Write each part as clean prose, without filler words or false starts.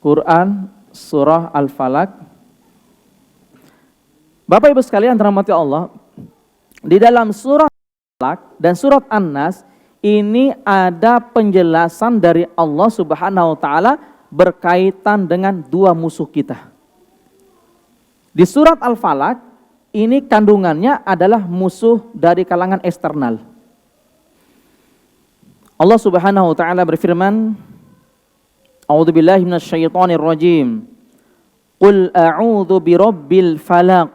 Quran surah Al-Falaq. Bapak Ibu sekalian dirahmati Allah, di dalam surah Al-Falaq dan surat An-Nas ini ada penjelasan dari Allah Subhanahu wa taala berkaitan dengan dua musuh kita. Di surat Al-Falaq ini kandungannya adalah musuh dari kalangan eksternal. Allah Subhanahu wa taala berfirman, A'udzubillahi minasyaitonir rajim. Qul a'udzu birabbil falaq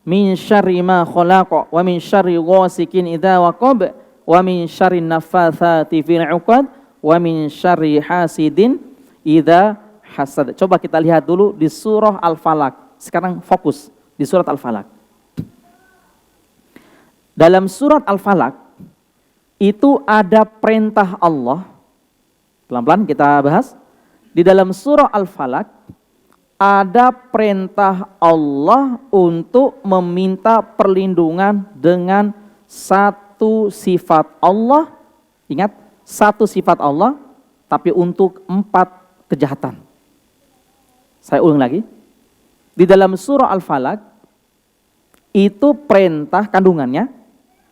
min syarri ma khalaq wa min syarri ghasikin idza waqab wa min syarri naffatsati fil 'uqad wa min syarri hasidin idza hasad. Coba kita lihat dulu di surah Al-Falaq. Sekarang fokus di surat Al-Falaq. Dalam surat Al-Falaq itu ada perintah Allah. Pelan-pelan kita bahas. Di dalam surah Al-Falaq ada perintah Allah untuk meminta perlindungan dengan satu sifat Allah. Ingat, satu sifat Allah tapi untuk 4 kejahatan. Saya ulang lagi. Di dalam surah Al-Falaq itu perintah kandungannya,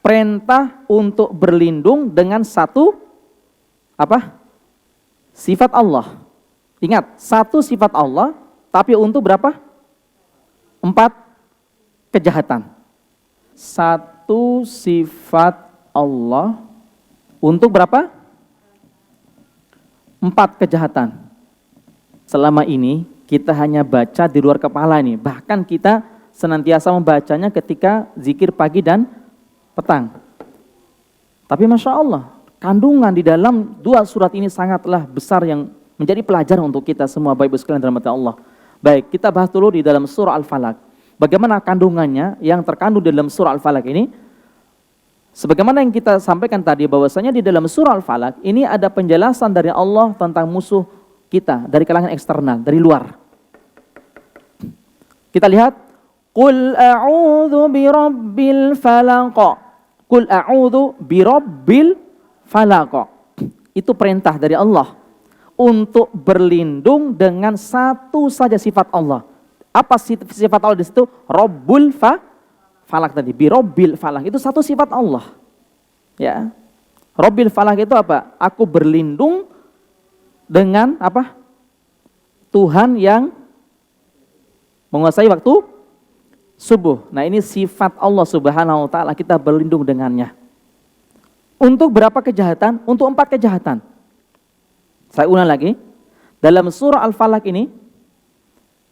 perintah untuk berlindung dengan satu apa? Sifat Allah. Ingat, satu sifat Allah tapi untuk berapa? 4 kejahatan. Satu sifat Allah untuk berapa? 4 kejahatan. Selama ini kita hanya baca di luar kepala ini. Bahkan kita senantiasa membacanya ketika zikir pagi dan petang. Tapi Masya Allah, kandungan di dalam 2 surat ini sangatlah besar yang menjadi pelajaran untuk kita semua, Bapak Ibu sekalian dirahmati Allah. Baik, kita bahas dulu di dalam surah Al-Falaq. Bagaimana kandungannya yang terkandung di dalam surah Al-Falaq ini? Sebagaimana yang kita sampaikan tadi, bahwasanya di dalam surah Al-Falaq ini ada penjelasan dari Allah tentang musuh kita dari kalangan eksternal, dari luar. Kita lihat, Qul a'udzu birabbil falaq. Qul a'udzu birabbil falaq. Itu perintah dari Allah untuk berlindung dengan satu saja sifat Allah. Apa sifat Allah di situ? Rabbul falaq tadi, birabbil falaq. Itu satu sifat Allah. Ya. Rabbil falaq itu apa? Aku berlindung dengan apa? Tuhan yang menguasai waktu subuh. Nah, ini sifat Allah Subhanahu wa taala, kita berlindung dengannya. Untuk berapa kejahatan? Untuk 4 kejahatan. Saya ulang lagi. Dalam surah Al-Falaq ini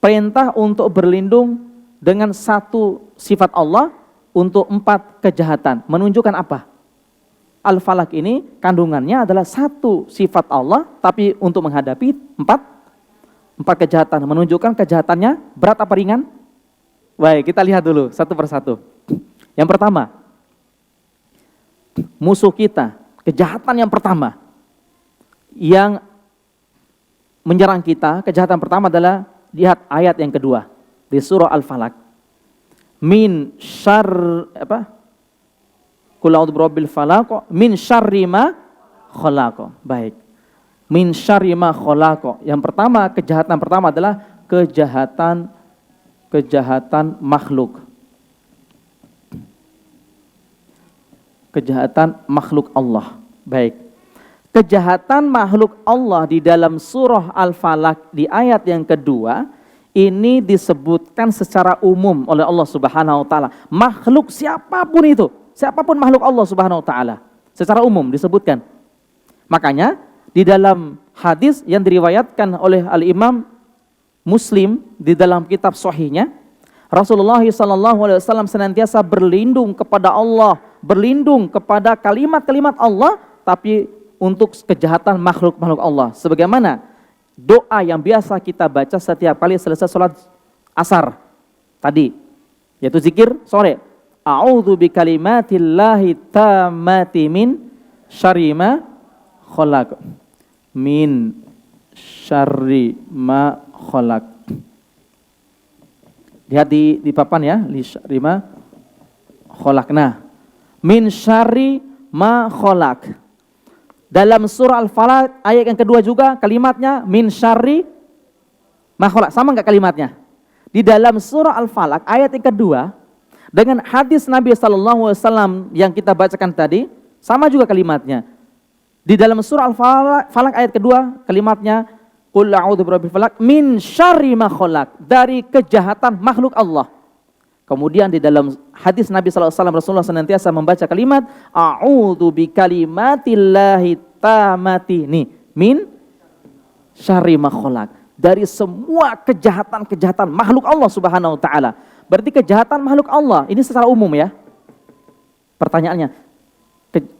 perintah untuk berlindung dengan satu sifat Allah untuk 4 kejahatan. Menunjukkan apa? Al-Falaq ini kandungannya adalah satu sifat Allah tapi untuk menghadapi 4 kejahatan. Menunjukkan kejahatannya berat apa ringan? Baik, kita lihat dulu satu persatu. Yang pertama, musuh kita, kejahatan yang pertama yang menyerang kita, kejahatan pertama adalah, lihat ayat yang kedua di surah Al-Falaq. Min syarr apa? Qul a'udzu birabbil falaq min syarri ma khalaq. Baik. Min syarri ma khalaq. Yang pertama, kejahatan pertama adalah kejahatan makhluk. Kejahatan makhluk Allah. Baik. Kejahatan makhluk Allah di dalam surah Al-Falaq di ayat yang kedua ini disebutkan secara umum oleh Allah Subhanahu wa taala. Makhluk siapapun itu, siapapun makhluk Allah Subhanahu wa taala, secara umum disebutkan. Makanya di dalam hadis yang diriwayatkan oleh Al-Imam Muslim di dalam kitab sahihnya, Rasulullah SAW senantiasa berlindung kepada Allah, berlindung kepada kalimat-kalimat Allah, tapi untuk kejahatan makhluk-makhluk Allah. Sebagaimana doa yang biasa kita baca setiap kali selesai sholat asar tadi, yaitu zikir sore. A'udzu bikalimatillahi tammati min syarri ma khalaq. Min syarri ma khalaq. Lihat di papan ya, li syarri ma khalaq. Nah, min syarri ma khalaq. Dalam surah Al-Falaq ayat yang kedua juga kalimatnya min syarri makhluk. Sama nggak kalimatnya? Di dalam surah Al-Falaq ayat yang kedua dengan hadis Nabi SAW yang kita bacakan tadi sama juga kalimatnya. Di dalam surah Al-Falaq ayat kedua kalimatnya qul a'udzu birabbil falaq min syarri ma khalaq, dari kejahatan makhluk Allah. Kemudian di dalam hadis Nabi SAW Rasulullah senantiasa membaca kalimat a'udzu bikalimatillahi tammati min syarri ma khalaq, dari semua kejahatan-kejahatan makhluk Allah Subhanahu wa taala. Berarti kejahatan makhluk Allah ini secara umum ya. Pertanyaannya,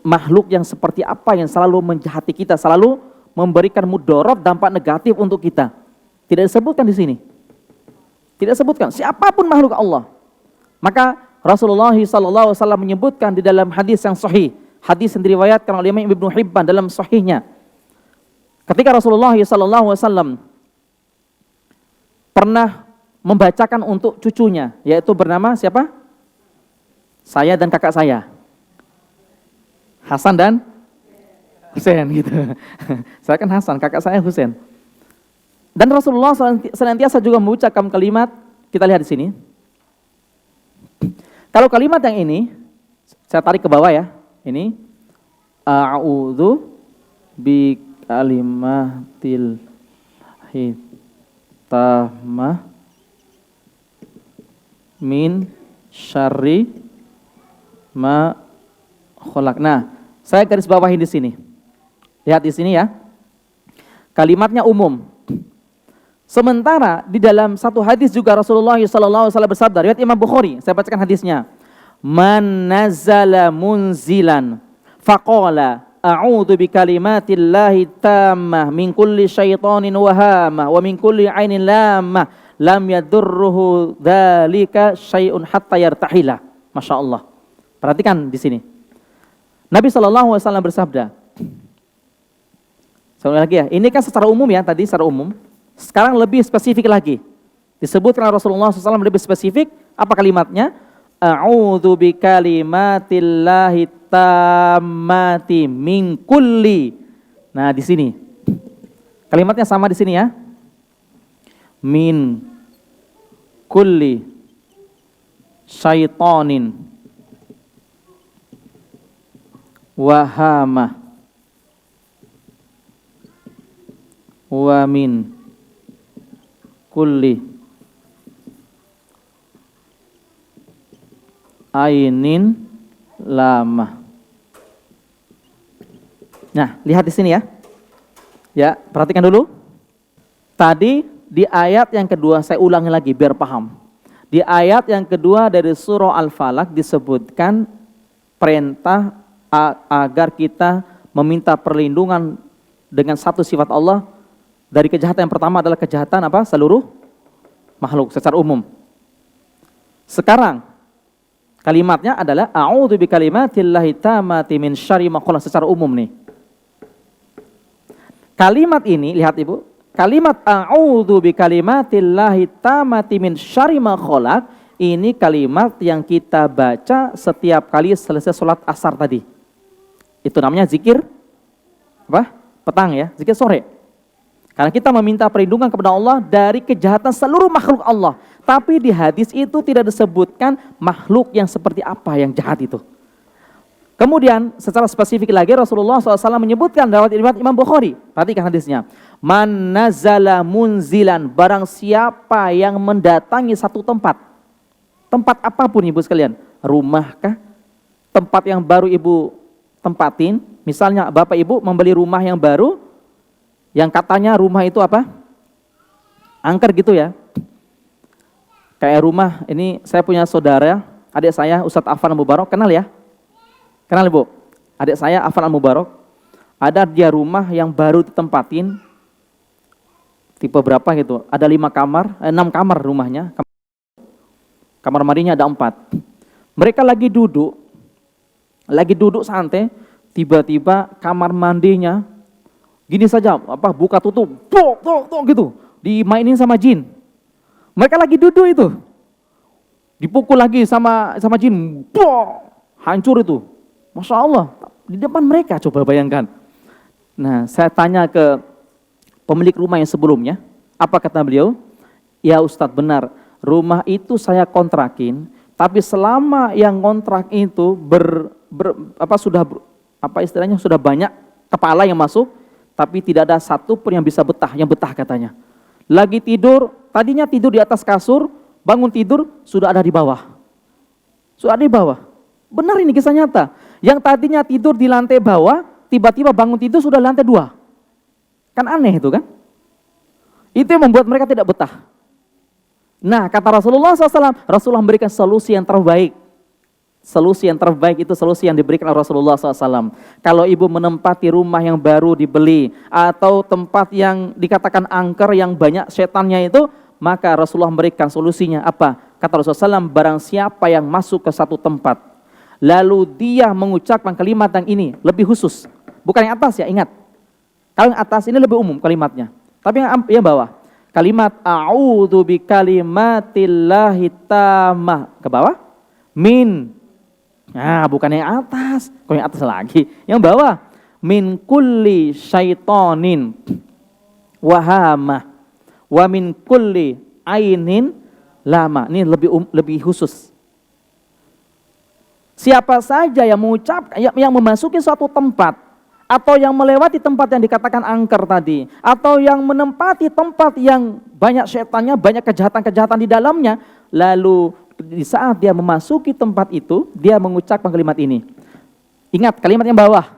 makhluk yang seperti apa yang selalu menjahati kita, selalu memberikan mudarat, dampak negatif untuk kita? Tidak disebutkan di sini. Tidak disebutkan siapapun makhluk Allah. Maka Rasulullah SAW menyebutkan di dalam hadis yang sahih, hadis yang diriwayatkan oleh Imam Ibnu Hibban dalam sahihnya. Ketika Rasulullah SAW pernah membacakan untuk cucunya, yaitu bernama siapa? Saya dan kakak saya, Hasan dan Husain gitu. Saya kan Hasan, kakak saya Husain. Dan Rasulullah senantiasa juga mengucapkan kalimat, kita lihat di sini. Kalau kalimat yang ini, saya tarik ke bawah ya. Ini a'udzu bi kalimatil hitamah min syarri ma khalaq. Nah, saya garis bawahi di sini. Lihat di sini ya. Kalimatnya umum. Sementara di dalam satu hadis juga Rasulullah SAW bersabda, riwayat Imam Bukhari, saya bacakan hadisnya. Man nazala munzilan faqala a'udzu bikalimatillahi tammah min kulli syaitanin wahamah wa min kulli ainin lamah lam yadurruhu dzalika syai'un hatta yartahila. Masya Allah. Perhatikan di sini. Nabi SAW bersabda. Sekali lagi ya, ini kan secara umum ya, tadi secara umum. Sekarang lebih spesifik lagi. Disebutkan Rasulullah SAW lebih spesifik, apa kalimatnya? A'udzu bikalimatillahi tammati min kulli. Nah, di sini. Kalimatnya sama di sini ya. Min kulli syaitonin wahama wa min kulli ainin lama. Nah, lihat di sini ya. Ya, perhatikan dulu. Tadi di ayat yang kedua, saya ulangi lagi biar paham. Di ayat yang kedua dari surah Al-Falaq disebutkan perintah agar kita meminta perlindungan dengan satu sifat Allah dari kejahatan. Yang pertama adalah kejahatan apa? Seluruh makhluk secara umum. Sekarang kalimatnya adalah a'udzu bikalimatillahi tammati min syarri ma khalaq secara umum nih. Kalimat ini, lihat Ibu, kalimat a'udzu bikalimatillahi tammati min syarri ma khalaq ini kalimat yang kita baca setiap kali selesai sholat asar tadi. Itu namanya zikir apa? Petang ya, zikir sore. Karena kita meminta perlindungan kepada Allah dari kejahatan seluruh makhluk Allah. Tapi di hadis itu tidak disebutkan makhluk yang seperti apa yang jahat itu. Kemudian secara spesifik lagi Rasulullah SAW menyebutkan dalam riwayat Imam Bukhari. Perhatikan hadisnya. Man nazala munzilan, barang siapa yang mendatangi satu tempat. Tempat apapun Ibu sekalian. Rumahkah? Tempat yang baru Ibu tempatin. Misalnya Bapak Ibu membeli rumah yang baru. Yang katanya rumah itu apa? Angker gitu ya. Kayak rumah, ini saya punya saudara, adik saya Ustadz Afan Al-Mubarak, kenal ya? Kenal Ibu? Adik saya Afan Al-Mubarak, ada dia rumah yang baru ditempatin, tipe berapa gitu, ada 6 kamar rumahnya, kamar mandinya ada 4. Mereka lagi duduk santai, tiba-tiba kamar mandinya, gini saja, buka tutup, gitu, dimainin sama jin. Mereka lagi duduk itu, dipukul lagi sama jin, hancur itu. Masya Allah, di depan mereka, coba bayangkan. Nah, saya tanya ke pemilik rumah yang sebelumnya, apa kata beliau? Ya Ustadz benar, rumah itu saya kontrakin, tapi selama yang kontrak itu istilahnya sudah banyak kepala yang masuk, tapi tidak ada satu pun yang bisa betah, yang betah katanya. Lagi tidur, tadinya tidur di atas kasur, bangun tidur sudah ada di bawah. Sudah ada di bawah. Benar ini kisah nyata. Yang tadinya tidur di lantai bawah, tiba-tiba bangun tidur sudah lantai 2. Kan aneh itu kan? Itu yang membuat mereka tidak betah. Nah, kata Rasulullah SAW, Rasulullah memberikan solusi yang terbaik. Solusi yang terbaik itu solusi yang diberikan oleh Rasulullah SAW. Kalau ibu menempati rumah yang baru dibeli, atau tempat yang dikatakan angker yang banyak setannya itu, maka Rasulullah memberikan solusinya. Apa? Kata Rasulullah SAW, barang siapa yang masuk ke satu tempat, lalu dia mengucapkan kalimat yang ini, lebih khusus. Bukan yang atas ya, ingat. Kalau yang atas ini lebih umum kalimatnya. Tapi yang bawah, kalimat a'udzu bikalimatillahi tammah, ke bawah, min. Nah, bukan yang atas, kok yang atas lagi. Yang bawah, min kulli syaitonin wahamah wa min kulli ainin lama. Ini lebih khusus. Siapa saja yang mengucapkan, yang memasuki suatu tempat, atau yang melewati tempat yang dikatakan angker tadi, atau yang menempati tempat yang banyak setannya, banyak kejahatan-kejahatan di dalamnya, lalu di saat dia memasuki tempat itu, dia mengucapkan kalimat ini. Ingat kalimat yang bawah.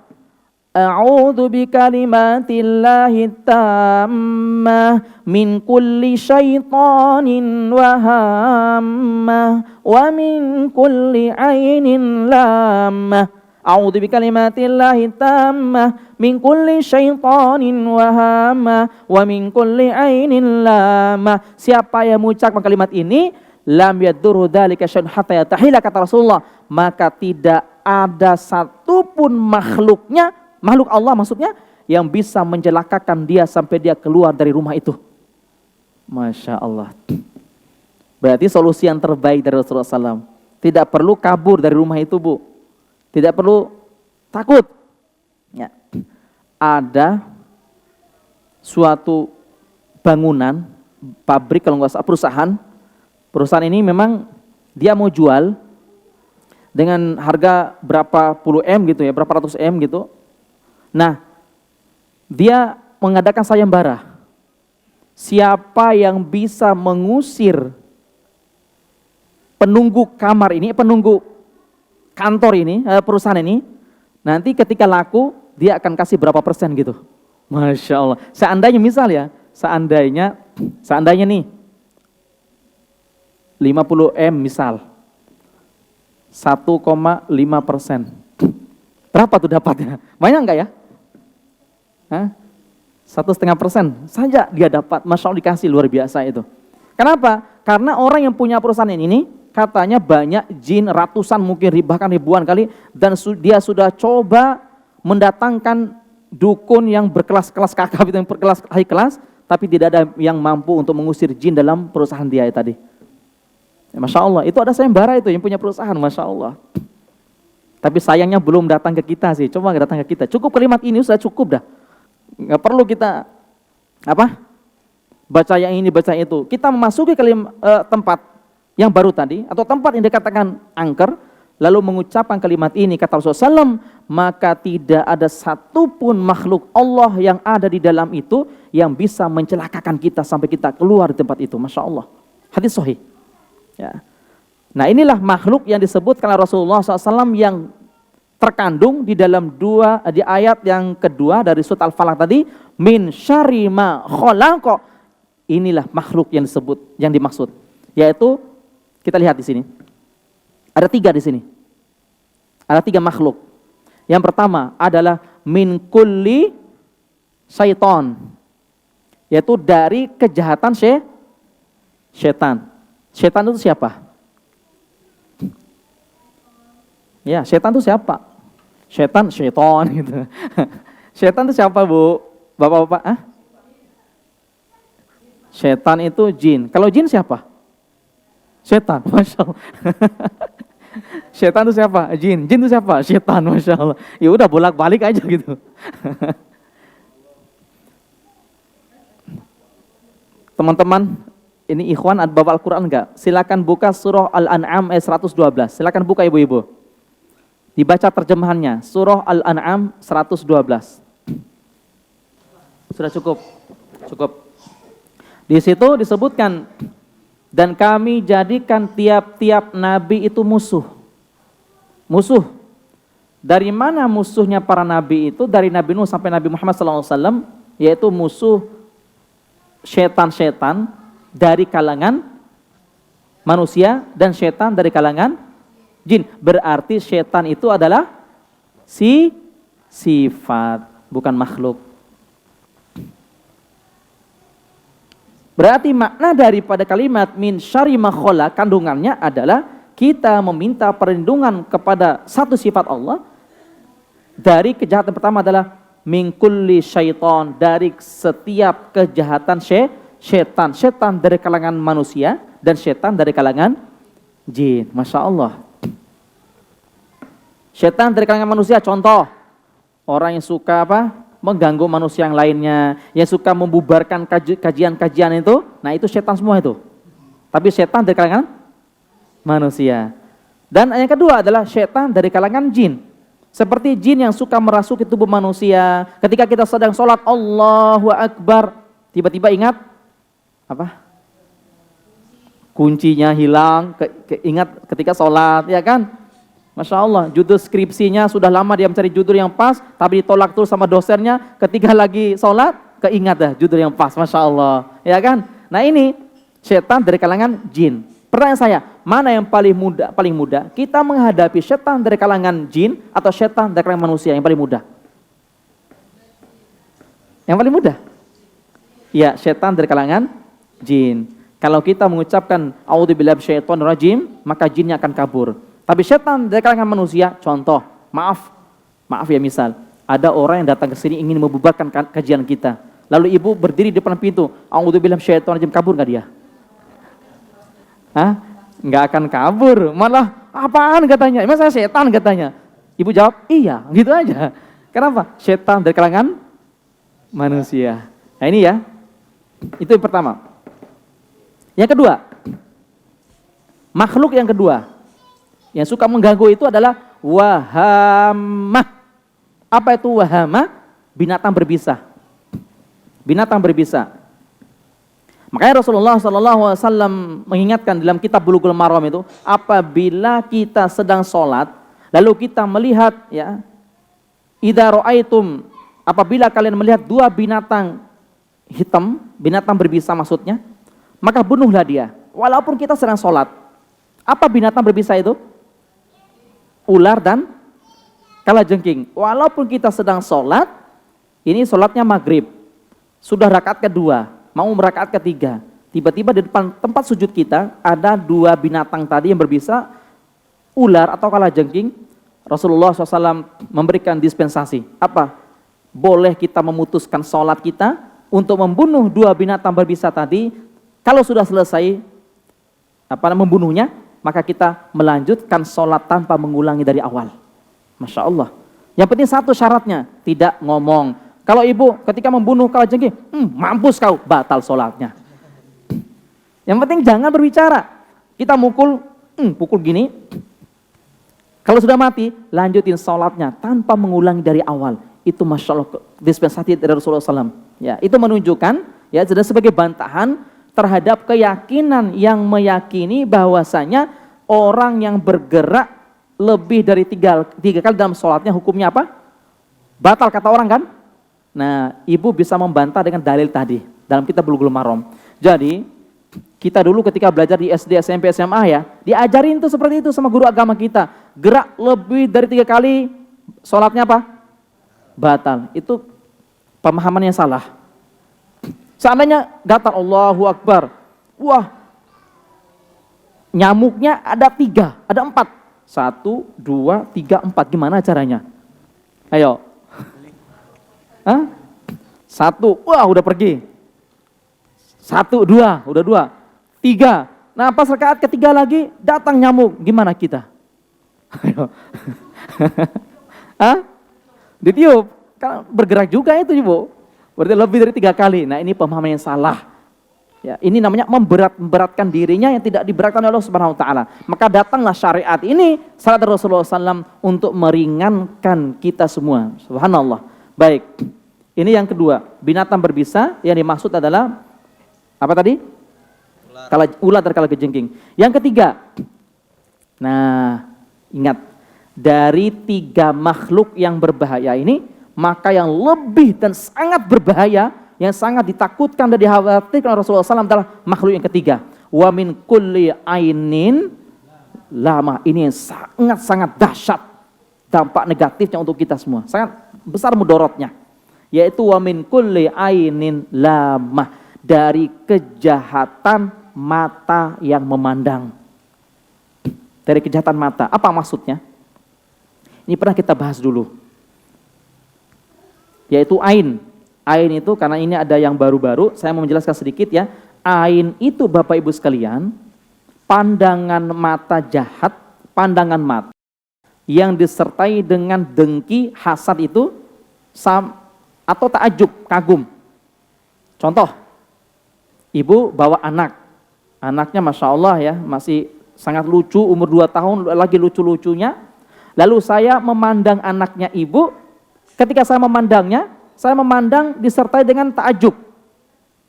A'udzu bikalimatillahi tammah min kulli syaitanin wa hammah wa min kulli ainin lamah. A'udzu bikalimatillahi tammah min kulli syaitanin wa hammah wa min kulli ainin lamah. Siapa yang mengucapkan kalimat ini, lam yadurru dzalika syai'un hatta yatahila, kata Rasulullah, maka tidak ada satupun makhluknya, makhluk Allah maksudnya, yang bisa mencelakakan dia sampai dia keluar dari rumah itu. Masya Allah. Berarti solusi yang terbaik dari Rasulullah SAW. Tidak perlu kabur dari rumah itu, Bu. Tidak perlu takut. Ya. Ada suatu bangunan, pabrik kalau nggak salah, perusahaan ini memang dia mau jual dengan harga berapa puluh M gitu ya, berapa ratus M gitu. Nah, dia mengadakan sayembara. Siapa yang bisa mengusir penunggu kamar ini, penunggu kantor ini, perusahaan ini, nanti ketika laku dia akan kasih berapa persen gitu. Masya Allah. Seandainya misal ya, seandainya nih 50 M misal, 1,5%. Berapa tuh dapatnya? Banyak enggak ya? 1,5% saja dia dapat. Masya Allah, dikasih, luar biasa itu. Kenapa? Karena orang yang punya perusahaan ini katanya banyak jin, ratusan mungkin bahkan ribuan kali, dan dia sudah coba mendatangkan dukun yang berkelas-kelas kakap, yang berkelas high class, tapi tidak ada yang mampu untuk mengusir jin dalam perusahaan dia tadi. Ya, Masya Allah, itu ada sayembara itu yang punya perusahaan, Masya Allah. Tapi sayangnya belum datang ke kita sih, coba datang ke kita. Cukup kalimat ini sudah cukup dah. Nggak perlu kita baca yang ini, baca itu. Kita memasuki tempat yang baru tadi, atau tempat yang dikatakan angker, lalu mengucapkan kalimat ini, kata Rasulullah SAW, maka tidak ada satupun makhluk Allah yang ada di dalam itu yang bisa mencelakakan kita sampai kita keluar di tempat itu. Masya Allah. Hadis sahih. Ya. Nah, inilah makhluk yang disebutkan oleh Rasulullah SAW yang terkandung di dalam di ayat yang kedua dari surat Al-Falaq tadi, min syarri ma khalaqa. Inilah makhluk yang disebut, yang dimaksud, yaitu kita lihat di sini. Ada 3 di sini. Ada 3 makhluk. Yang pertama adalah min kulli syaiton, yaitu dari kejahatan syaitan. Syaitan itu siapa? Ya, syaitan itu siapa? Syaitan gitu. Syaitan itu siapa, Bu? Bapak-bapak? Syaitan itu jin. Kalau jin siapa? Syaitan, Masya Allah. Syaitan itu siapa? Jin. Jin itu siapa? Syaitan, Masya Allah. Ya udah bolak-balik aja gitu. Teman-teman, Ini ikhwan bawa Al-Quran enggak? Silakan buka surah Al-An'am ayat 112. Silakan buka ibu-ibu. Dibaca terjemahannya. Surah Al-An'am 112. Sudah cukup? Cukup. Di situ disebutkan, dan kami jadikan tiap-tiap nabi itu musuh. Musuh. Dari mana musuhnya para nabi itu? Dari Nabi Nuh sampai Nabi Muhammad SAW, yaitu musuh setan-setan dari kalangan manusia dan setan dari kalangan jin. Berarti setan itu adalah sifat, bukan makhluk. Berarti makna daripada kalimat min syarri ma khalaq, kandungannya adalah kita meminta perlindungan kepada satu sifat Allah dari kejahatan. Pertama adalah min kulli syaitan, dari setiap kejahatan setan. Setan dari kalangan manusia dan setan dari kalangan jin. Masya Allah. Setan dari kalangan manusia, contoh orang yang suka mengganggu manusia yang lainnya, yang suka membubarkan kajian-kajian itu, nah itu setan semua itu. Tapi setan dari kalangan manusia. Dan yang kedua adalah setan dari kalangan jin. Seperti jin yang suka merasuki tubuh manusia. Ketika kita sedang sholat, Allahu Akbar, tiba-tiba ingat kuncinya hilang, ingat ketika sholat, ya kan? Masya Allah, judul skripsinya sudah lama dia mencari judul yang pas, tapi ditolak terus sama dosennya. Ketika lagi sholat, keingat dah judul yang pas, Masya Allah, ya kan? Nah ini setan dari kalangan jin. Pertanyaan saya, mana yang paling mudah? Kita menghadapi setan dari kalangan jin atau setan dari kalangan manusia yang paling mudah? Yang paling mudah? Ya, setan dari kalangan jin. Kalau kita mengucapkan a'udzubillahi minasyaitonir rajim, maka jinnya akan kabur. Tapi setan dari kalangan manusia, contoh, maaf ya, misal ada orang yang datang ke sini ingin membubarkan kajian kita. Lalu ibu berdiri di depan pintu, a'udzubillahi minasyaitonir rajim, kabur enggak dia? Nggak akan kabur, malah apaan katanya, emang saya setan katanya. Ibu jawab, iya, gitu aja. Kenapa? Setan dari kalangan manusia. Nah ini ya, itu yang pertama. Yang kedua, makhluk yang kedua yang suka mengganggu itu adalah wahamah. Apa itu wahamah? Binatang berbisa. Binatang berbisa. Makanya Rasulullah SAW mengingatkan dalam kitab Bulughul Maram itu, apabila kita sedang sholat, lalu kita melihat, ya, idza ra'aitum, apabila kalian melihat dua binatang hitam, binatang berbisa maksudnya, maka bunuhlah dia, walaupun kita sedang sholat. Apa binatang berbisa itu? Ular dan kalajengking. Walaupun kita sedang sholat, ini sholatnya maghrib, sudah rakaat kedua, mau rakaat ketiga, tiba-tiba di depan tempat sujud kita ada dua binatang tadi yang berbisa, ular atau kalajengking. Rasulullah SAW memberikan dispensasi. Apa? Boleh kita memutuskan sholat kita untuk membunuh dua binatang berbisa tadi. Kalau sudah selesai membunuhnya, maka kita melanjutkan sholat tanpa mengulangi dari awal. Masya Allah. Yang penting satu syaratnya, tidak ngomong. Kalau ibu ketika membunuh kalajengking, mampus kau, batal sholatnya. Yang penting jangan berbicara. Kita pukul gini. Kalau sudah mati, lanjutin sholatnya tanpa mengulangi dari awal. Itu Masya Allah dispensasi dari Rasulullah SAW. Ya, itu menunjukkan, ya, sebagai bantahan terhadap keyakinan yang meyakini bahwasanya orang yang bergerak lebih dari tiga kali dalam sholatnya hukumnya apa? Batal kata orang kan? Nah, ibu bisa membantah dengan dalil tadi dalam kitab Bulughul Maram. Jadi, kita dulu ketika belajar di SD, SMP, SMA ya, diajarin tuh seperti itu sama guru agama kita. Gerak lebih dari 3 kali, sholatnya apa? Batal. Itu pemahaman yang salah. Seandainya datar Allahu Akbar, wah, nyamuknya ada 3, ada 4. 1, 2, 3, 4. Gimana caranya? Ayo. 1, wah udah pergi. 1, 2, udah 2. 3. Nah pas rakaat ketiga lagi datang nyamuk, gimana kita? Ayo. Ditiup, kan bergerak juga itu ibu. Berarti lebih dari 3 kali. Nah ini pemahaman yang salah. Ya, ini namanya memberatkan dirinya yang tidak diberatkan oleh Allah Subhanahu wa taala. Maka datanglah syariat ini salat Rasulullah SAW untuk meringankan kita semua. Subhanallah. Baik. Ini yang kedua, binatang berbisa yang dimaksud adalah apa tadi? Ular dan kalajengking. Yang ketiga. Nah, ingat dari 3 makhluk yang berbahaya ini, maka yang lebih dan sangat berbahaya, yang sangat ditakutkan dan dikhawatirkan Rasulullah SAW adalah makhluk yang ketiga. Wa min kulli ainin lama. Ini yang sangat-sangat dahsyat dampak negatifnya untuk kita semua. Sangat besar mudorotnya. Yaitu wa min kulli ainin lama. Dari kejahatan mata yang memandang. Dari kejahatan mata. Apa maksudnya? Ini pernah kita bahas dulu. Yaitu ain. Ain itu karena ini ada yang baru-baru, saya mau menjelaskan sedikit ya. Ain itu Bapak Ibu sekalian, pandangan mata jahat, pandangan mata yang disertai dengan dengki, hasad itu atau takjub, kagum. Contoh, ibu bawa anak, anaknya Masya Allah ya, masih sangat lucu, umur 2 tahun lagi lucu-lucunya. Lalu saya memandang anaknya ibu, ketika saya memandangnya, saya memandang disertai dengan takjub.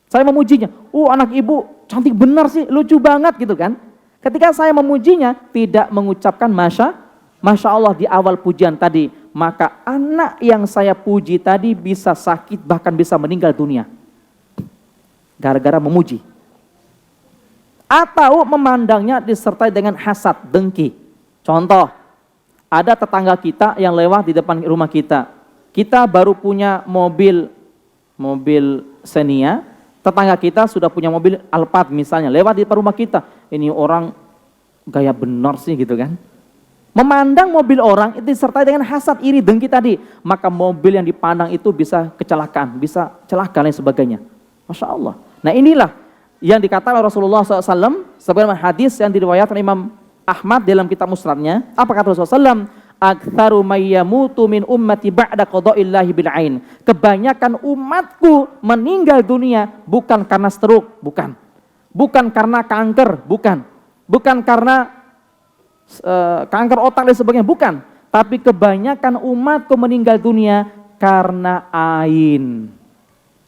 Saya memujinya. Anak ibu cantik benar sih, lucu banget gitu kan. Ketika saya memujinya, tidak mengucapkan Masya Allah di awal pujian tadi. Maka anak yang saya puji tadi bisa sakit, bahkan bisa meninggal dunia. Gara-gara memuji. Atau memandangnya disertai dengan hasad, dengki. Contoh, ada tetangga kita yang lewat di depan rumah kita. Kita baru punya mobil Xenia, tetangga kita sudah punya mobil Alphard misalnya, lewat di depan rumah kita. Ini orang gaya benar sih gitu kan. Memandang mobil orang itu disertai dengan hasad, iri, dengki tadi, maka mobil yang dipandang itu bisa kecelakaan, bisa celaka dan sebagainya. Masya Allah. Nah inilah yang dikatakan Rasulullah SAW, sebagaimana hadis yang diriwayatkan Imam Ahmad dalam kitab Musnadnya. Apa kata Rasulullah SAW? Aktsaru may yamutu min ummati ba'da qada'illahi bil ain. Kebanyakan umatku meninggal dunia bukan karena stroke, bukan. Bukan karena kanker, bukan. Bukan karena kanker otak dan sebagainya, bukan. Tapi kebanyakan umatku meninggal dunia karena ain.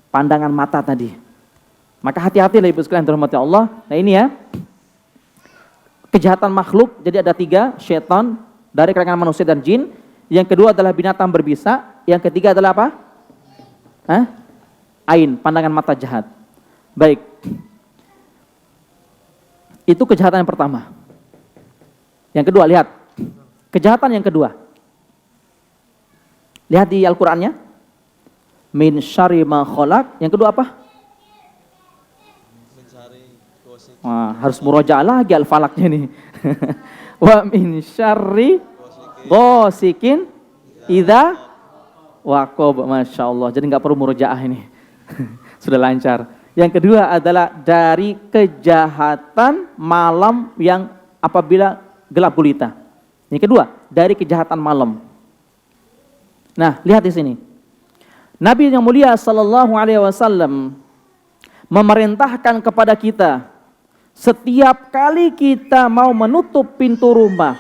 Pandangan mata tadi. Maka hati-hatilah Ibu sekalian dirahmati Allah. Nah ini ya. Kejahatan makhluk, jadi ada 3, syaitan dari kalangan manusia dan jin. Yang kedua adalah binatang berbisa. Yang ketiga adalah apa? Ain, pandangan mata jahat. Baik. Itu kejahatan yang pertama. Yang kedua, lihat. Kejahatan yang kedua. Lihat di Al-Qur'annya. Min syarri ma khalaq. Yang kedua apa? Wah, harus murojaah lagi al-falaknya nih. Wa min syarri ghasikin idza waqab. Masya Allah. Jadi nggak perlu murojaah ini. Sudah lancar. Yang kedua adalah dari kejahatan malam yang apabila gelap gulita. Yang kedua, dari kejahatan malam. Nah, lihat di sini. Nabi yang mulia sallallahu alaihi wasallam memerintahkan kepada kita, setiap kali kita mau menutup pintu rumah,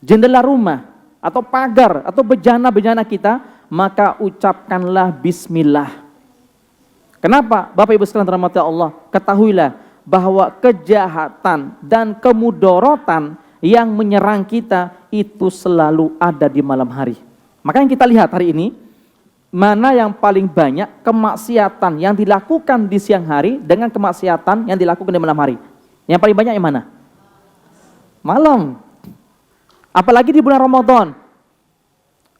jendela rumah, atau pagar, atau bejana-bejana kita, maka ucapkanlah bismillah. Kenapa? Bapak Ibu sekalian dirahmati Allah, ketahuilah bahwa kejahatan dan kemudorotan yang menyerang kita itu selalu ada di malam hari. Makanya kita lihat hari ini, mana yang paling banyak kemaksiatan yang dilakukan di siang hari dengan kemaksiatan yang dilakukan di malam hari? Yang paling banyak yang mana? Malam. Apalagi di bulan Ramadan.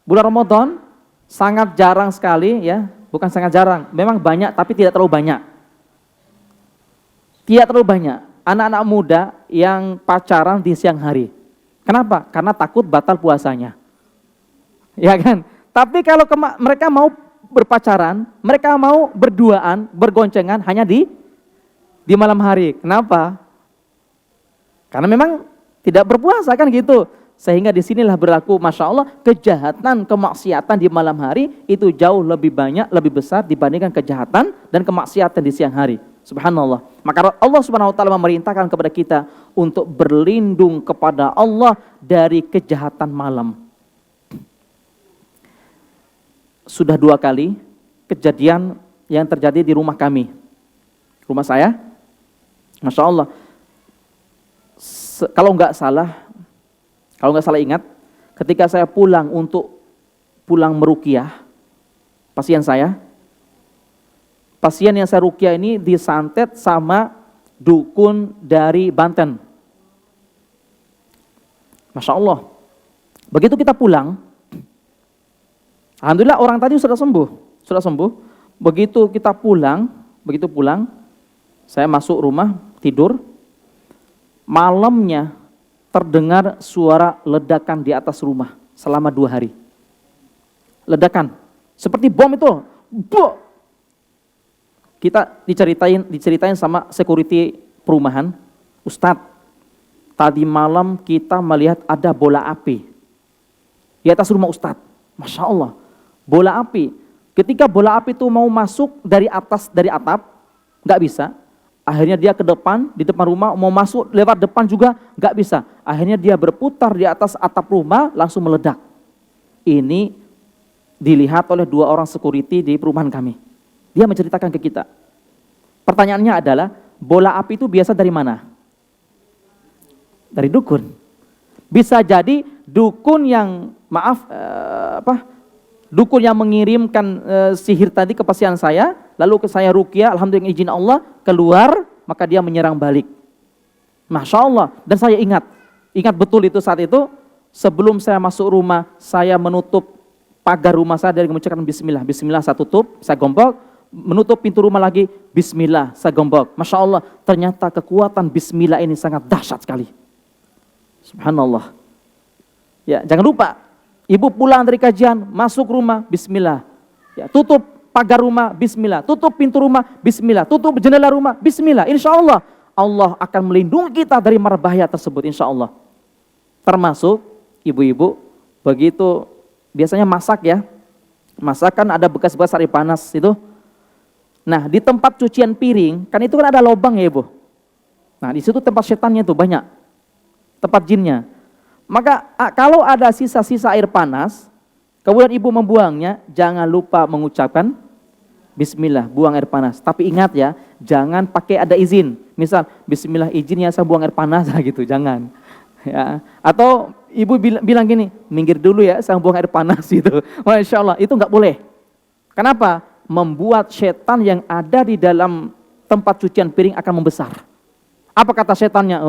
Bulan Ramadan sangat jarang sekali ya, bukan sangat jarang, memang banyak tapi tidak terlalu banyak. Tidak terlalu banyak anak-anak muda yang pacaran di siang hari. Kenapa? Karena takut batal puasanya. Ya kan? Tapi kalau mereka mau berpacaran, mereka mau berduaan, bergoncengan hanya di malam hari. Kenapa? Karena memang tidak berpuasa kan gitu. Sehingga disinilah berlaku, Masya Allah, kejahatan, kemaksiatan di malam hari itu jauh lebih banyak, lebih besar dibandingkan kejahatan dan kemaksiatan di siang hari. Subhanallah. Maka Allah Subhanahu wa taala memerintahkan kepada kita untuk berlindung kepada Allah dari kejahatan malam. Sudah 2 kali kejadian yang terjadi di rumah kami. Rumah saya, Masya Allah. Kalau nggak salah ingat, ketika saya pulang meruqyah pasien yang saya ruqyah ini disantet sama dukun dari Banten. Masya Allah. Begitu kita pulang, alhamdulillah orang tadi sudah sembuh. Begitu pulang, saya masuk rumah tidur. Malamnya terdengar suara ledakan di atas rumah selama 2 hari. Ledakan seperti bom itu. Boh! Kita diceritain sama security perumahan, Ustadz, tadi malam kita melihat ada bola api di atas rumah Ustadz. Masya Allah, bola api. Ketika bola api itu mau masuk dari atap, nggak bisa. Akhirnya dia ke depan, di depan rumah, mau masuk lewat depan juga nggak bisa. Akhirnya dia berputar di atas atap rumah, langsung meledak. Ini dilihat oleh 2 orang security di perumahan kami. Dia menceritakan ke kita. Pertanyaannya adalah, bola api itu biasa dari mana? Dari dukun. Bisa jadi dukun yang, dukun yang mengirimkan sihir tadi ke pasien saya, lalu ke saya ruqyah, alhamdulillah izin Allah, keluar, maka dia menyerang balik. Masya Allah. Dan saya ingat betul itu saat itu, sebelum saya masuk rumah, saya menutup pagar rumah saya dari mengucapkan bismillah. Bismillah saya tutup, saya gembok, menutup pintu rumah lagi, bismillah saya gembok. Masya Allah, ternyata kekuatan bismillah ini sangat dahsyat sekali. Subhanallah. Ya, jangan lupa, ibu pulang dari kajian, masuk rumah, bismillah. Ya, tutup pagar rumah, bismillah. Tutup pintu rumah, bismillah. Tutup jendela rumah, bismillah. Insya Allah, Allah akan melindungi kita dari mara bahaya tersebut, insya Allah. Termasuk ibu-ibu, begitu biasanya masak ya. Masakan ada bekas-bekas air panas itu. Nah, di tempat cucian piring, kan itu kan ada lubang ya ibu. Nah, di situ tempat setannya tuh banyak. Tempat jinnya. Maka kalau ada sisa-sisa air panas, kemudian ibu membuangnya, jangan lupa mengucapkan bismillah, buang air panas. Tapi ingat ya, jangan pakai ada izin. Misal, bismillah izin ya saya buang air panas gitu, jangan. Ya. Atau ibu bilang gini, minggir dulu ya saya buang air panas gitu. Masya Allah, itu nggak boleh. Kenapa? Membuat setan yang ada di dalam tempat cucian piring akan membesar. Apa kata setannya?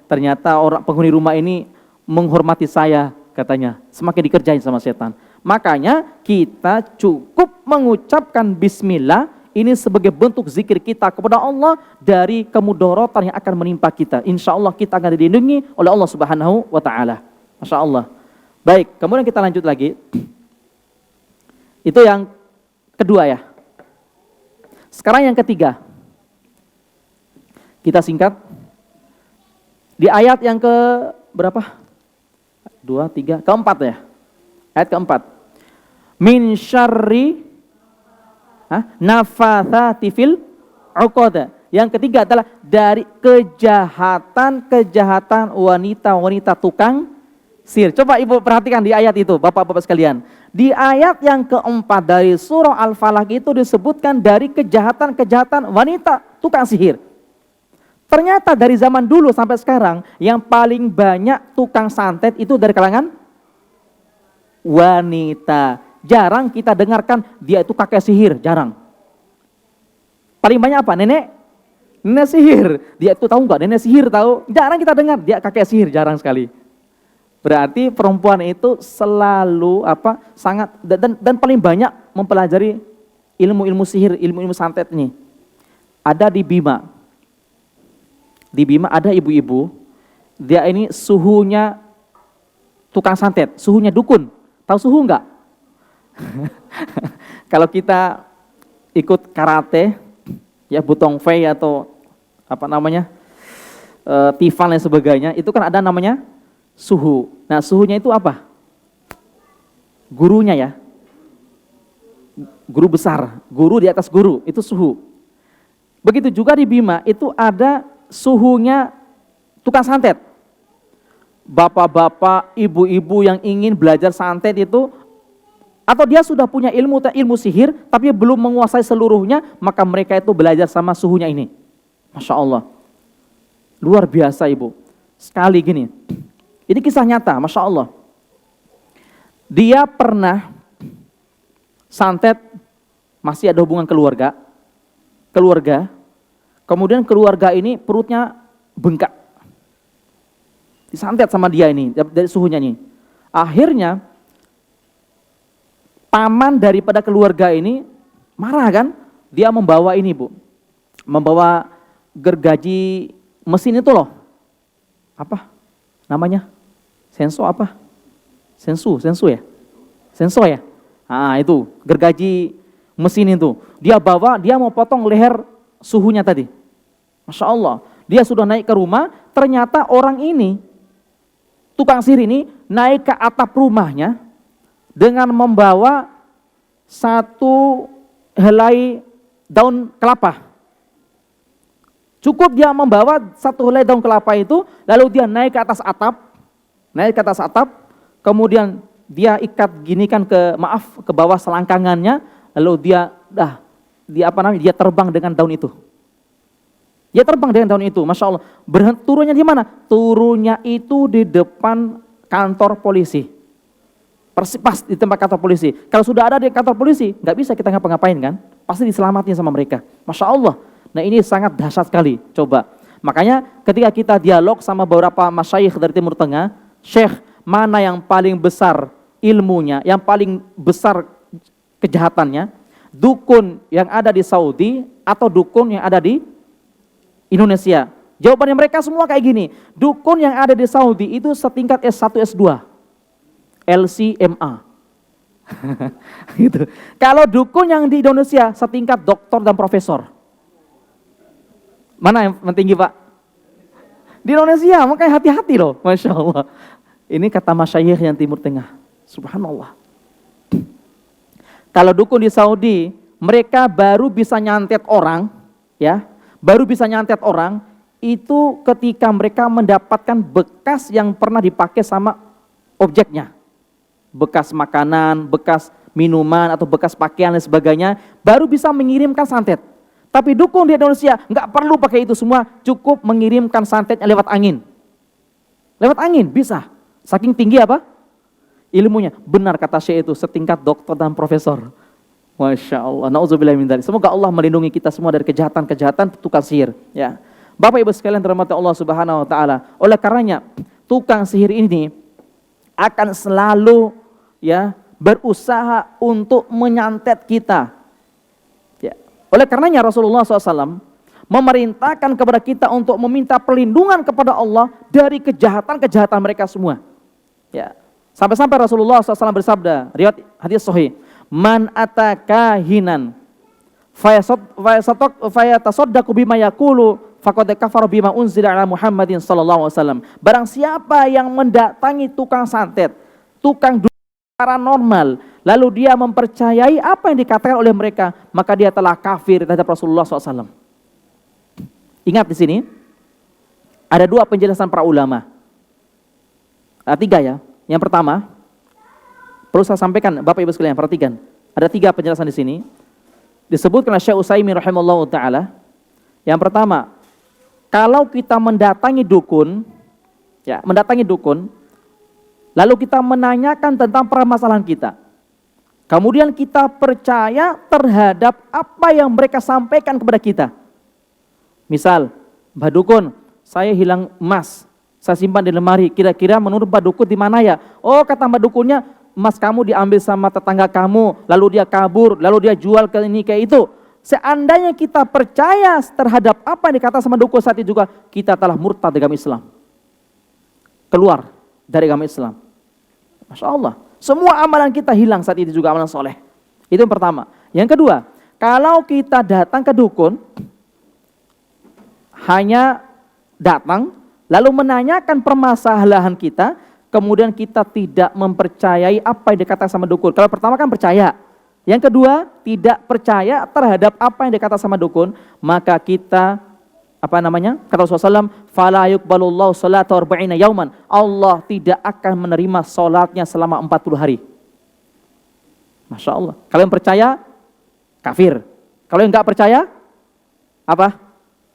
Ternyata orang penghuni rumah ini menghormati saya, katanya. Semakin dikerjain sama setan. Makanya kita cukup mengucapkan bismillah ini sebagai bentuk zikir kita kepada Allah dari kemudorotan yang akan menimpa kita. Insya Allah kita akan dilindungi oleh Allah Subhanahu wa ta'ala. Masya Allah. Baik, kemudian kita lanjut lagi. Itu yang kedua ya. Sekarang yang ketiga. Kita singkat. Di ayat yang ke berapa? 2, 3, keempat ya. Ayat keempat. Min syarri nafathati fil uqad. Yang ketiga adalah dari kejahatan wanita-wanita tukang sihir. Coba ibu perhatikan di ayat itu, bapak-bapak sekalian. Di ayat yang keempat dari surah Al-Falaq itu disebutkan dari kejahatan wanita tukang sihir. Ternyata dari zaman dulu sampai sekarang yang paling banyak tukang santet itu dari kalangan wanita. Jarang kita dengarkan dia itu kakek sihir, jarang. Paling banyak apa? Nenek sihir. Dia itu tahu nggak? Nenek sihir tahu? Jarang kita dengar dia kakek sihir, jarang sekali. Berarti perempuan itu selalu sangat dan paling banyak mempelajari ilmu-ilmu sihir, ilmu-ilmu santet ini. Ada di Bima. Di Bima ada ibu-ibu, dia ini suhunya tukang santet, suhunya dukun. Tahu suhu enggak? Kalau kita ikut karate, ya Butong Fei atau Tifan dan sebagainya, itu kan ada namanya suhu. Nah suhunya itu apa? Gurunya ya. Guru besar, guru di atas guru, itu suhu. Begitu juga di Bima itu ada suhunya tukang santet. Bapak-bapak, ibu-ibu yang ingin belajar santet itu, atau dia sudah punya ilmu sihir tapi belum menguasai seluruhnya, maka mereka itu belajar sama suhunya ini. Masya Allah, luar biasa Ibu. Sekali gini, ini kisah nyata, Masya Allah. Dia pernah santet, masih ada hubungan keluarga, kemudian keluarga ini perutnya bengkak, disantet sama dia ini, dari suhunya ini. Akhirnya paman daripada keluarga ini marah kan, dia membawa ini Bu, membawa gergaji mesin itu loh, apa namanya, senso apa, sensu ya, senso ya, nah itu gergaji mesin itu, dia bawa, dia mau potong leher suhunya tadi. Masya Allah, dia sudah naik ke rumah, ternyata orang ini, tukang sihir ini naik ke atap rumahnya dengan membawa satu helai daun kelapa. Cukup dia membawa satu helai daun kelapa itu, lalu dia naik ke atas atap, kemudian dia ikat gini kan ke bawah selangkangannya, lalu dia terbang dengan daun itu. Dia terbang dengan daun itu, Masya Allah. Turunnya di mana? Turunnya itu di depan kantor polisi. Pas di tempat kantor polisi. Kalau sudah ada di kantor polisi, nggak bisa kita ngapa-ngapain kan? Pasti diselamatin sama mereka. Masya Allah. Nah ini sangat dahsyat sekali. Coba. Makanya ketika kita dialog sama beberapa masyayikh dari Timur Tengah, Syekh, mana yang paling besar ilmunya, yang paling besar kejahatannya, dukun yang ada di Saudi atau dukun yang ada di Indonesia? Jawabannya mereka semua kayak gini, dukun yang ada di Saudi itu setingkat S1, S2. LCMA. Gitu. Kalau dukun yang di Indonesia setingkat doktor dan profesor. Mana yang tinggi Pak? Di Indonesia, makanya hati-hati loh, Masya Allah. Ini kata masyayikh yang Timur Tengah. Subhanallah. Kalau dukun di Saudi, mereka baru bisa nyantet orang, ya, baru bisa nyantet orang, itu ketika mereka mendapatkan bekas yang pernah dipakai sama objeknya. Bekas makanan, bekas minuman, atau bekas pakaian dan sebagainya, baru bisa mengirimkan santet. Tapi dukun di Indonesia nggak perlu pakai itu semua, cukup mengirimkan santetnya lewat angin. Lewat angin bisa. Saking tinggi apa? Ilmunya. Benar kata Syekh itu, setingkat doktor dan profesor. Masya Allah. Nauzubillah min dzalik. Semoga Allah melindungi kita semua dari kejahatan-kejahatan tukang sihir. Ya, Bapak Ibu sekalian dirahmati Allah Subhanahu Wa Taala. Oleh karenanya tukang sihir ini akan selalu ya berusaha untuk menyantet kita. Ya. Oleh karenanya Rasulullah SAW memerintahkan kepada kita untuk meminta perlindungan kepada Allah dari kejahatan-kejahatan mereka semua. Ya. Sampai-sampai Rasulullah SAW bersabda, riwayat hadis sahih, man atakahinan fayatasaddaqu bima yaqulu faqad kafara bima unzila ala Muhammadin sallallahu alaihi wasallam. Barang siapa yang mendatangi tukang santet, tukang paranormal, lalu dia mempercayai apa yang dikatakan oleh mereka, maka dia telah kafir terhadap Rasulullah SAW. Ingat di sini ada dua penjelasan para ulama. Tiga ya. Yang pertama, perlu saya sampaikan Bapak Ibu sekalian, perhatikan. Ada tiga penjelasan di sini. Disebutkan oleh Syekh Utsaimin rahimahullahu taala. Yang pertama, kalau kita mendatangi dukun, ya, lalu kita menanyakan tentang permasalahan kita, kemudian kita percaya terhadap apa yang mereka sampaikan kepada kita. Misal, Mbak Dukun, saya hilang emas, saya simpan di lemari, kira-kira menurut Mbak Dukun di mana ya? Oh, kata Mbak Dukunnya, emas kamu diambil sama tetangga kamu, lalu dia kabur, lalu dia jual ke ini kayak itu. Seandainya kita percaya terhadap apa yang dikatakan sama dukun saat itu juga, kita telah murtad dari agama Islam. Keluar dari agama Islam. Masya Allah. Semua amalan kita hilang saat itu juga, amalan soleh. Itu yang pertama. Yang kedua, kalau kita datang ke dukun, hanya datang, lalu menanyakan permasalahan kita, kemudian kita tidak mempercayai apa yang dikatakan sama dukun. Kalau pertama kan percaya, Yang kedua, tidak percaya terhadap apa yang dikata sama dukun, maka kita kata Rasulullah SAW, fala yuqbalullahu salata arba'ina yauman. Allah tidak akan menerima salatnya selama 40 hari. Masya Allah. Kalau yang percaya, kafir. Kalau yang enggak percaya, apa?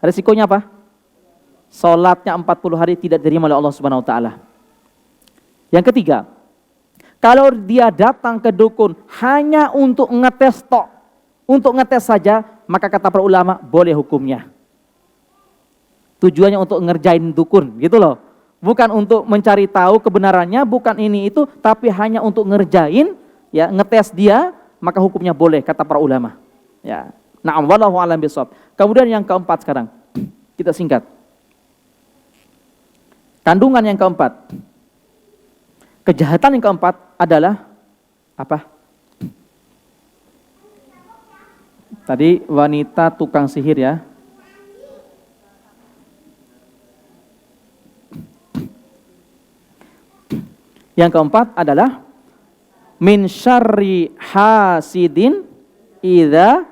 Resikonya apa? Salatnya 40 hari tidak diterima oleh Allah Subhanahu wa taala. Yang ketiga, kalau dia datang ke dukun hanya untuk ngetes tok, untuk ngetes saja, maka kata para ulama boleh hukumnya. Tujuannya untuk ngerjain dukun, gitu loh. Bukan untuk mencari tahu kebenarannya, bukan ini itu, tapi hanya untuk ngerjain, ya, ngetes dia, maka hukumnya boleh kata para ulama. Ya. Na'am wallahu a'lam bishawab. Kemudian yang keempat sekarang, kita singkat. Kandungan yang keempat. Kejahatan yang keempat adalah apa? Tadi wanita tukang sihir ya. Yang keempat adalah min syarri hasidin idza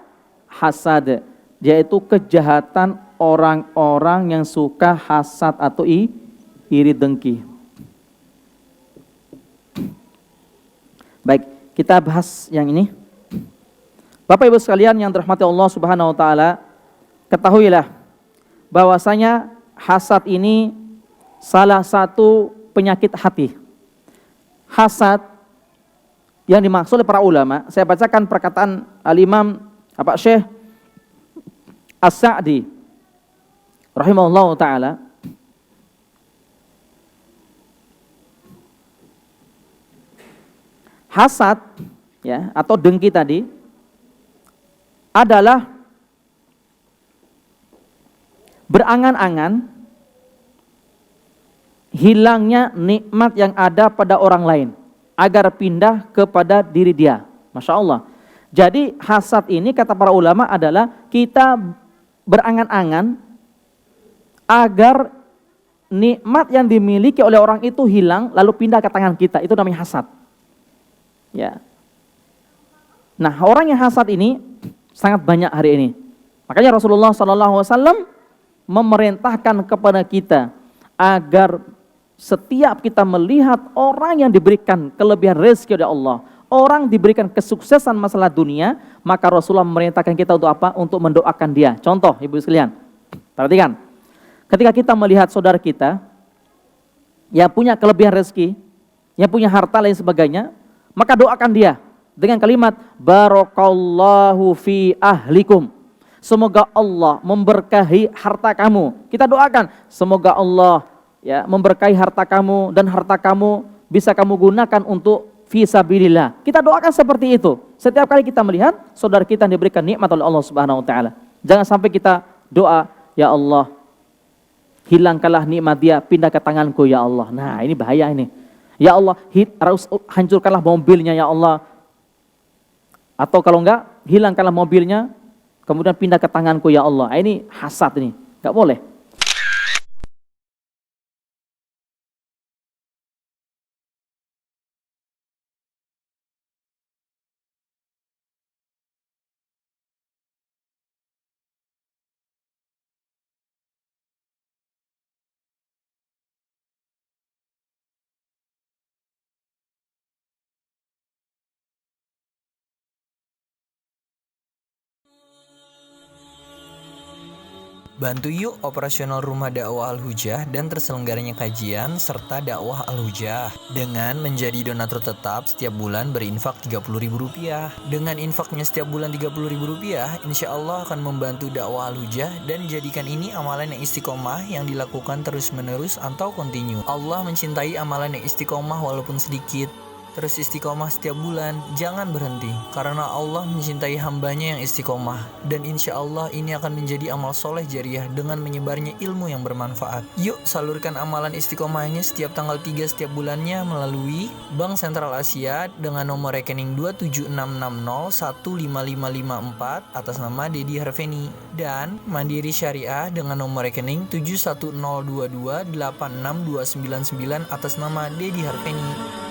hasad, yaitu kejahatan orang-orang yang suka hasad atau iri dengki. Baik, kita bahas yang ini. Bapak Ibu sekalian yang dirahmati Allah Subhanahu wa taala, ketahuilah bahwasanya hasad ini salah satu penyakit hati. Hasad yang dimaksud oleh para ulama, saya bacakan perkataan Al-Imam Syekh As-Sa'di rahimahullah taala. Hasad, ya, atau dengki tadi adalah berangan-angan hilangnya nikmat yang ada pada orang lain agar pindah kepada diri dia. Masya Allah. Jadi hasad ini kata para ulama adalah kita berangan-angan agar nikmat yang dimiliki oleh orang itu hilang lalu pindah ke tangan kita. Itu namanya hasad. Ya. Nah, orang yang hasad ini sangat banyak hari ini. Makanya Rasulullah SAW memerintahkan kepada kita agar setiap kita melihat orang yang diberikan kelebihan rezeki oleh Allah, orang diberikan kesuksesan masalah dunia, maka Rasulullah memerintahkan kita untuk apa? Untuk mendoakan dia. Contoh, ibu sekalian, perhatikan. Ketika kita melihat saudara kita yang punya kelebihan rezeki, yang punya harta lain sebagainya, maka doakan dia dengan kalimat barakallahu fi ahlikum. Semoga Allah memberkahi harta kamu. Kita doakan semoga Allah, ya, memberkahi harta kamu dan harta kamu bisa kamu gunakan untuk fisabilillah. Kita doakan seperti itu. Setiap kali kita melihat saudara kita yang diberikan nikmat oleh Allah Subhanahu wa taala. Jangan sampai kita doa, ya Allah, hilangkanlah nikmat dia, pindah ke tanganku ya Allah. Nah, ini bahaya ini. Ya Allah, hancurkanlah mobilnya ya Allah. Atau kalau enggak, hilangkanlah mobilnya, kemudian pindah ke tanganku ya Allah. Nah, ini hasad ini, enggak boleh. Bantu yuk operasional Rumah Dakwah Al-Hujah dan terselenggaranya kajian serta dakwah Al-Hujah dengan menjadi donatur tetap setiap bulan berinfak Rp30.000. Dengan infaknya setiap bulan Rp30.000, insya Allah akan membantu dakwah Al-Hujah dan jadikan ini amalan yang istiqomah yang dilakukan terus-menerus atau kontinu. Allah mencintai amalan yang istiqomah walaupun sedikit. Terus istiqomah setiap bulan, jangan berhenti, karena Allah mencintai hambanya yang istiqomah. Dan insya Allah ini akan menjadi amal soleh jariah dengan menyebarnya ilmu yang bermanfaat. Yuk salurkan amalan istiqomahnya setiap tanggal 3 setiap bulannya melalui Bank Sentral Asia dengan nomor rekening 27660155554 atas nama Dedi Harveni. Dan Mandiri Syariah dengan nomor rekening 71022862999 atas nama Dedi Harveni.